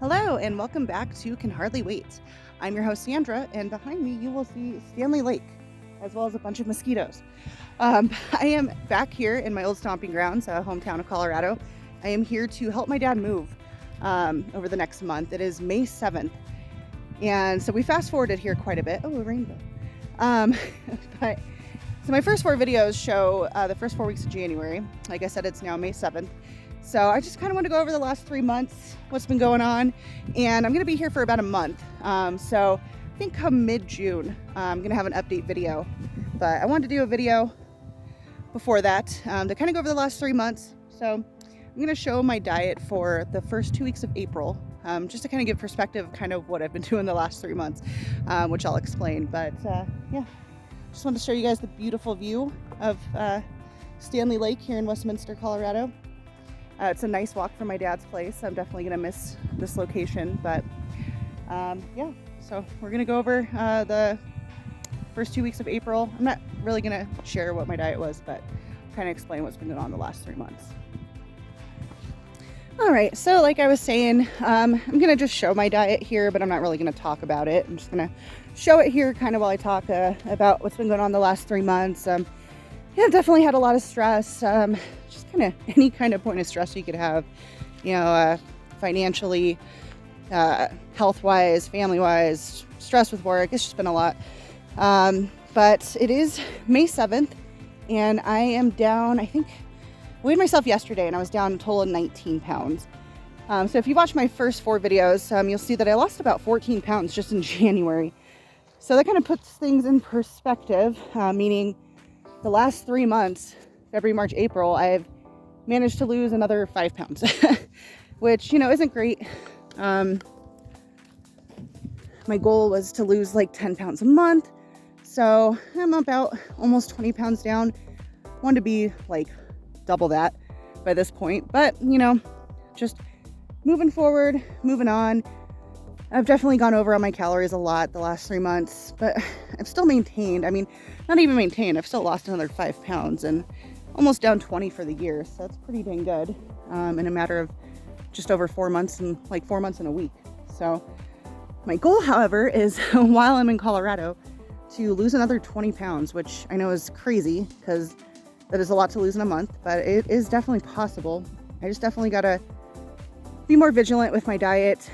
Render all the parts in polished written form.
Hello and welcome back to Can Hardly Wait. I'm your host Sandra, and behind me you will see Stanley Lake as well as a bunch of mosquitoes. I am back here in my old stomping grounds, hometown of Colorado. I am here to help my dad move over the next month. It is May 7th, and so we fast forwarded here quite a bit. Oh, a rainbow. But so my first 4 videos show the first 4 weeks of January. Like I said, it's now May 7th. So I just kind of want to go over the last 3 months, what's been going on, and I'm going to be here for about a month. So I think come mid-June, I'm going to have an update video, but I wanted to do a video before that to kind of go over the last 3 months. So I'm going to show my diet for the first 2 weeks of April, just to kind of give perspective kind of what I've been doing the last 3 months, which I'll explain. But yeah, just wanted to show you guys the beautiful view of Stanley Lake here in Westminster, Colorado. It's a nice walk from my dad's place. I'm definitely going to miss this location, but yeah, so we're going to go over the first 2 weeks of April. I'm not really going to share what my diet was, but kind of explain what's been going on the last 3 months. All right, so like I was saying, I'm going to just show my diet here, but I'm not really going to talk about it. I'm just going to show it here kind of while I talk about what's been going on the last 3 months. Yeah, I've definitely had a lot of stress, just kind of any kind of point of stress you could have, you know, financially, health-wise, family-wise, stress with work. It's just been a lot. But it is May 7th, and I am down, I think, I weighed myself yesterday, and I was down a total of 19 pounds. So if you watch my first 4 videos, you'll see that I lost about 14 pounds just in January. So that kind of puts things in perspective, meaning the last 3 months, February, March, April, I've managed to lose another 5 pounds, which, you know, isn't great. My goal was to lose like 10 pounds a month. So I'm about almost 20 pounds down. Want to be like double that by this point, but you know, just moving forward, moving on. I've definitely gone over on my calories a lot the last 3 months, but I've still maintained. I mean, not even maintained. I've still lost another 5 pounds and almost down 20 for the year. So that's pretty dang good in a matter of just over 4 months and like 4 months in a week. So my goal, however, is while I'm in Colorado to lose another 20 pounds, which I know is crazy because that is a lot to lose in a month, but it is definitely possible. I just definitely got to be more vigilant with my diet.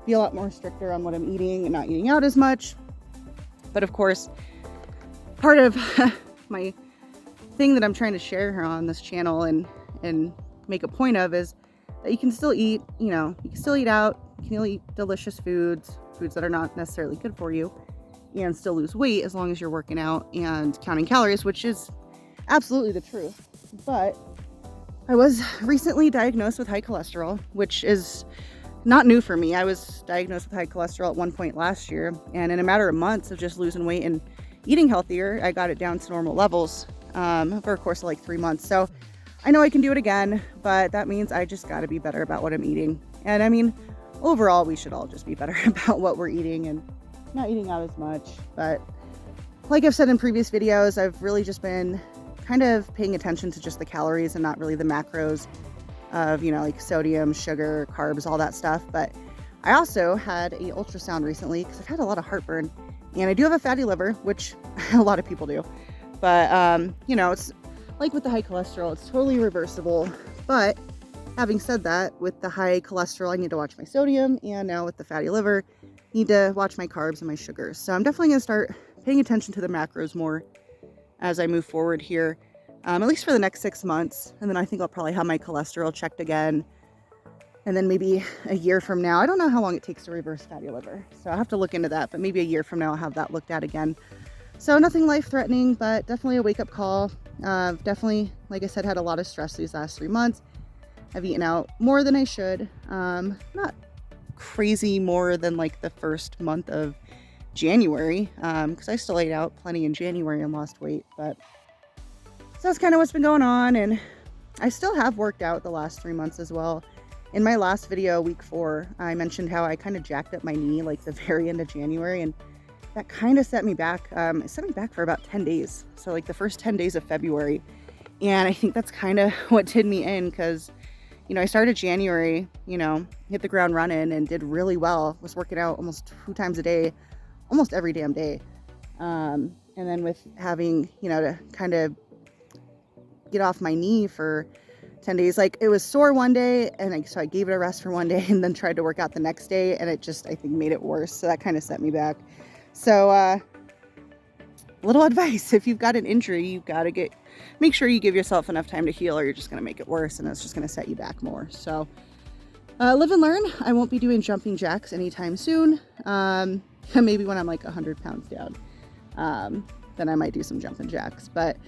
Be a lot more stricter on what I'm eating and not eating out as much. But of course, part of my thing that I'm trying to share here on this channel and make a point of is that you can still eat, you know, you can still eat out, you can eat delicious foods that are not necessarily good for you, and still lose weight as long as you're working out and counting calories, which is absolutely the truth. But I was recently diagnosed with high cholesterol, which is not new for me. I was diagnosed with high cholesterol at one point last year, and in a matter of months of just losing weight and eating healthier, I got it down to normal levels for a course of like 3 months. So I know I can do it again, but that means I just got to be better about what I'm eating. And I mean, overall, we should all just be better about what we're eating and not eating out as much. But like I've said in previous videos, I've really just been kind of paying attention to just the calories and not really the macros of, you know, like sodium, sugar, carbs, all that stuff. But I also had a ultrasound recently because I've had a lot of heartburn, and I do have a fatty liver, which a lot of people do. But you know, it's like with the high cholesterol, it's totally reversible. But having said that, with the high cholesterol, I need to watch my sodium, and now with the fatty liver, I need to watch my carbs and my sugars. So I'm definitely going to start paying attention to the macros more as I move forward here. At least for the next 6 months. And then I think I'll probably have my cholesterol checked again. And then maybe a year from now, I don't know how long it takes to reverse fatty liver, so I'll have to look into that, but maybe a year from now I'll have that looked at again. So nothing life-threatening, but definitely a wake-up call. Definitely, like I said, had a lot of stress these last 3 months. I've eaten out more than I should. Not crazy more than like the first month of January, because I still ate out plenty in January and lost weight, but so that's kind of what's been going on. And I still have worked out the last 3 months as well. In my last video, week 4, I mentioned how I kind of jacked up my knee like the very end of January, and that kind of set me back. It set me back for about 10 days. So like the first 10 days of February. And I think that's kind of what did me in, because, I started January, hit the ground running and did really well. Was working out almost 2 times a day, almost every damn day. And then with having, to kind of get off my knee for 10 days, like it was sore one day, and so I gave it a rest for one day and then tried to work out the next day, and it just, I think, made it worse. So that kind of set me back. So little advice: if you've got an injury, you've got to make sure you give yourself enough time to heal, or you're just going to make it worse, and it's just going to set you back more. So live and learn. I won't be doing jumping jacks anytime soon. Maybe when I'm like 100 pounds down, then I might do some jumping jacks. But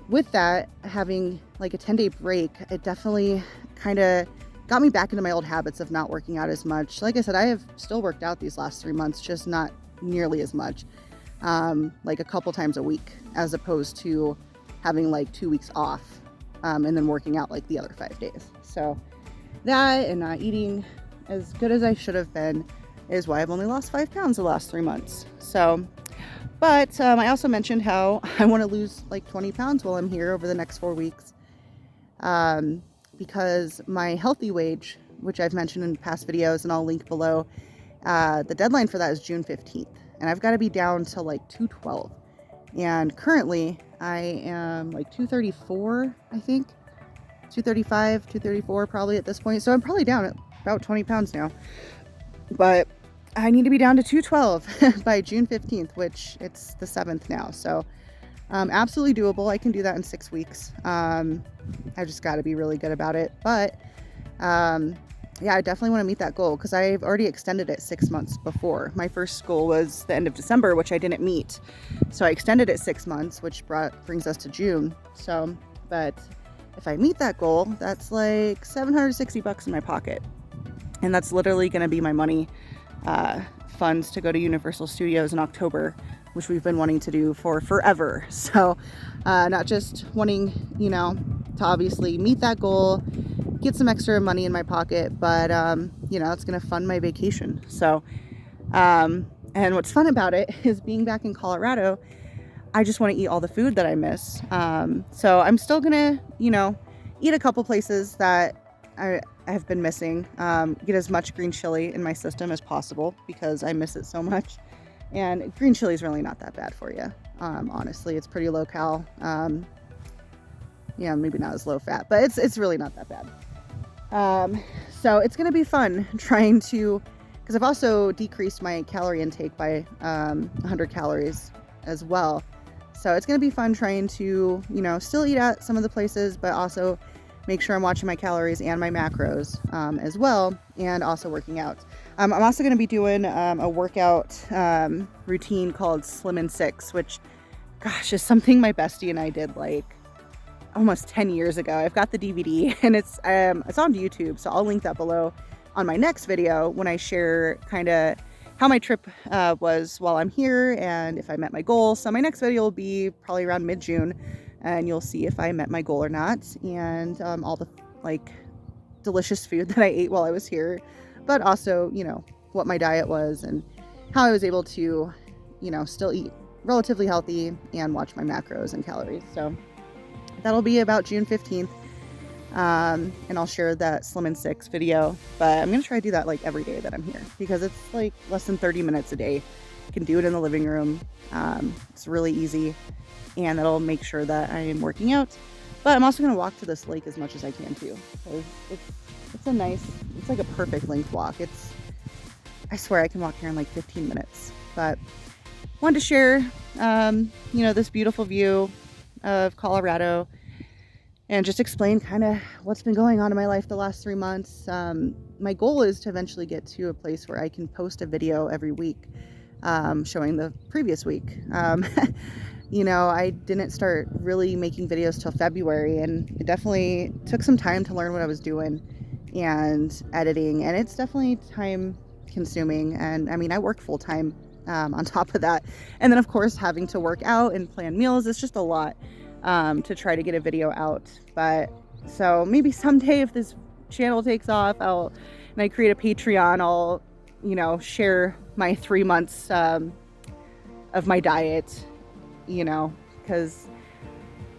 with that, having like a 10-day break, it definitely kind of got me back into my old habits of not working out as much. Like I said, I have still worked out these last 3 months, just not nearly as much, like a couple times a week, as opposed to having like 2 weeks off, and then working out like the other 5 days. So that, and not eating as good as I should have been, is why I've only lost 5 pounds the last 3 months. So, but I also mentioned how I want to lose like 20 pounds while I'm here over the next 4 weeks, because my healthy wage, which I've mentioned in past videos and I'll link below, the deadline for that is June 15th, and I've got to be down to like 212. And currently I am like 234, I think, 235, 234 probably at this point. So I'm probably down at about 20 pounds now, but I need to be down to 212 by June 15th, which it's the 7th now. So absolutely doable. I can do that in 6 weeks. I just got to be really good about it. But yeah, I definitely want to meet that goal, because I've already extended it 6 months before. My first goal was the end of December, which I didn't meet. So I extended it 6 months, which brings us to June. So, but if I meet that goal, that's like $760 in my pocket. And that's literally going to be my money funds to go to Universal Studios in October, which we've been wanting to do for forever. So not just wanting, to obviously meet that goal, get some extra money in my pocket, but it's going to fund my vacation. So and what's fun about it is being back in Colorado, I just want to eat all the food that I miss. So I'm still gonna, eat a couple places that I have been missing, get as much green chili in my system as possible, because I miss it so much. And green chili is really not that bad for you. Honestly, it's pretty low cal. Maybe not as low fat, but it's really not that bad. So it's going to be fun trying to, because I've also decreased my calorie intake by 100 calories as well. So it's going to be fun trying to, still eat at some of the places, but also make sure I'm watching my calories and my macros as well, and also working out. I'm also going to be doing a workout routine called Slim and Six, which, gosh, is something my bestie and I did like almost 10 years ago. I've got the DVD, and it's on YouTube, so I'll link that below on my next video when I share kind of how my trip was while I'm here and if I met my goal. So my next video will be probably around mid-June, and you'll see if I met my goal or not, and all the like delicious food that I ate while I was here, but also, what my diet was and how I was able to, still eat relatively healthy and watch my macros and calories. So that'll be about June 15th. And I'll share that Slim and Six video, but I'm going to try to do that like every day that I'm here, because it's like less than 30 minutes a day. I can do it in the living room. It's really easy, and that'll make sure that I am working out. But I'm also going to walk to this lake as much as I can too. So it's like a perfect length walk. I swear I can walk here in like 15 minutes, but wanted to share, this beautiful view of Colorado, and just explain kind of what's been going on in my life the last 3 months. My goal is to eventually get to a place where I can post a video every week, showing the previous week. I didn't start really making videos till February, and it definitely took some time to learn what I was doing and editing, and it's definitely time consuming. And I mean, I work full time on top of that, and then of course having to work out and plan meals. It's just a lot to try to get a video out. But so maybe someday, if this channel takes off, and I create a Patreon, I'll share my 3 months of my diet, because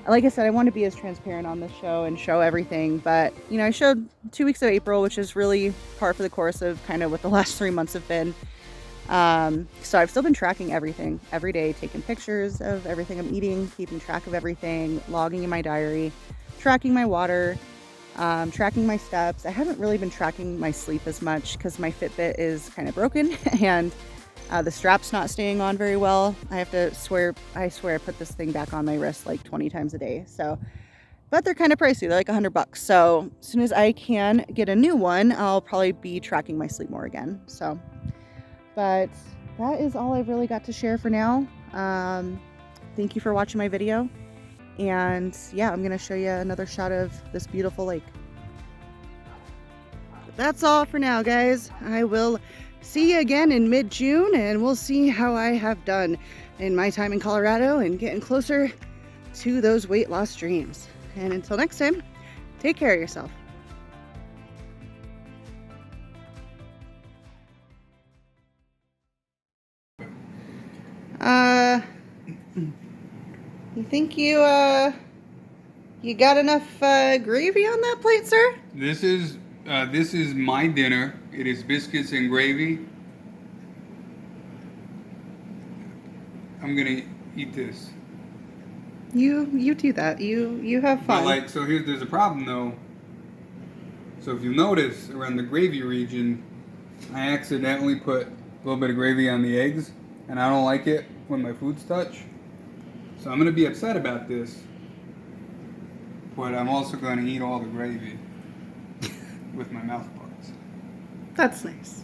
like I said, I want to be as transparent on this show and show everything, but you know, I showed 2 weeks of April, which is really par for the course of kind of what the last 3 months have been. So I've still been tracking everything every day, taking pictures of everything I'm eating, keeping track of everything, logging in my diary, tracking my water, tracking my steps. I haven't really been tracking my sleep as much because my Fitbit is kind of broken and the strap's not staying on very well. I swear I put this thing back on my wrist like 20 times a day. So, but they're kind of pricey. They're like $100. So as soon as I can get a new one, I'll probably be tracking my sleep more again. So, but that is all I've really got to share for now. Thank you for watching my video. And yeah, I'm going to show you another shot of this beautiful lake. But that's all for now, guys. I will see you again in mid-June, and we'll see how I have done in my time in Colorado and getting closer to those weight loss dreams. And until next time, take care of yourself. You think you got enough gravy on that plate, sir? This is my dinner. It is biscuits and gravy. I'm gonna eat this. You do that. You have fun. But so there's a problem though. So if you notice around the gravy region, I accidentally put a little bit of gravy on the eggs, and I don't like it when my foods touch. So I'm gonna be upset about this. But I'm also gonna eat all the gravy with my mouth parts. That's nice.